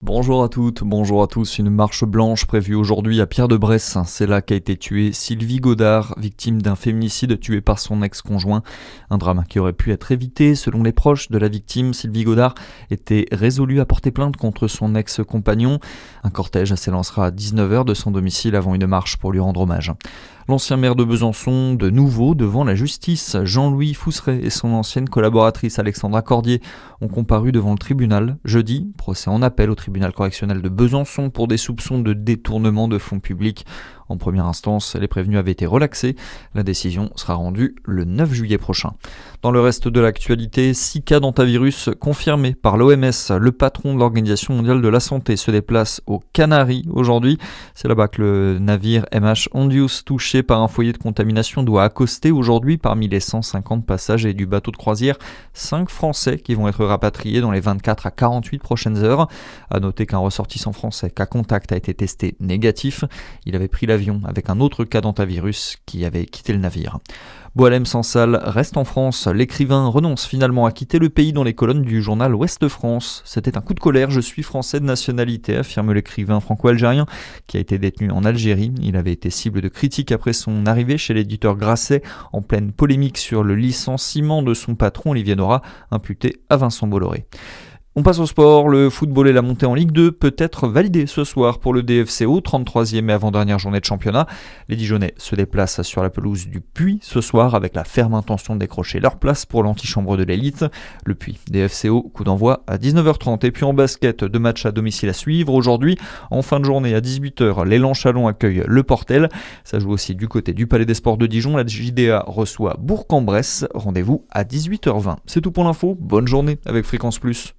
Bonjour à toutes, bonjour à tous. Une marche blanche prévue aujourd'hui à Pierre-de-Bresse. C'est là qu'a été tuée Sylvie Godard, victime d'un féminicide tué par son ex-conjoint. Un drame qui aurait pu être évité. Selon les proches de la victime, Sylvie Godard était résolue à porter plainte contre son ex-compagnon. Un cortège s'élancera à 19h de son domicile avant une marche pour lui rendre hommage. L'ancien maire de Besançon, de nouveau devant la justice. Jean-Louis Fousseret et son ancienne collaboratrice Alexandra Cordier ont comparu devant le tribunal jeudi. Procès en appel au tribunal correctionnel de Besançon pour des soupçons de détournement de fonds publics. En première instance, les prévenus avaient été relaxés. La décision sera rendue le 9 juillet prochain. Dans le reste de l'actualité, 6 cas d'hantavirus confirmés par l'OMS. Le patron de l'Organisation mondiale de la santé se déplace aux Canaries aujourd'hui. C'est là-bas que le navire MH Ondius, touché par un foyer de contamination, doit accoster aujourd'hui parmi les 150 passagers du bateau de croisière. 5 Français qui vont être rapatriés dans les 24 à 48 prochaines heures. À noter qu'un ressortissant français cas contact a été testé négatif. Il avait pris l'avion avec un autre cas d'hantavirus qui avait quitté le navire. Boualem Sansal reste en France. L'écrivain renonce finalement à quitter le pays dans les colonnes du journal Ouest France. C'était un coup de colère. Je suis français de nationalité, affirme l'écrivain franco-algérien qui a été détenu en Algérie. Il avait été cible de critiques après son arrivée chez l'éditeur Grasset en pleine polémique sur le licenciement de son patron Olivier Nora, imputé à Vincent Bolloré. On passe au sport, le football et la montée en Ligue 2 peut être validé ce soir pour le DFCO, 33e et avant-dernière journée de championnat. Les Dijonais se déplacent sur la pelouse du Puy ce soir avec la ferme intention de décrocher leur place pour l'antichambre de l'élite. Le Puy, DFCO, coup d'envoi à 19h30. Et puis en basket, 2 matchs à domicile à suivre. Aujourd'hui, en fin de journée à 18h, l'élan Chalon accueille le Portel. Ça joue aussi du côté du Palais des Sports de Dijon. La JDA reçoit Bourg-en-Bresse. Rendez-vous à 18h20. C'est tout pour l'info. Bonne journée avec Fréquence Plus.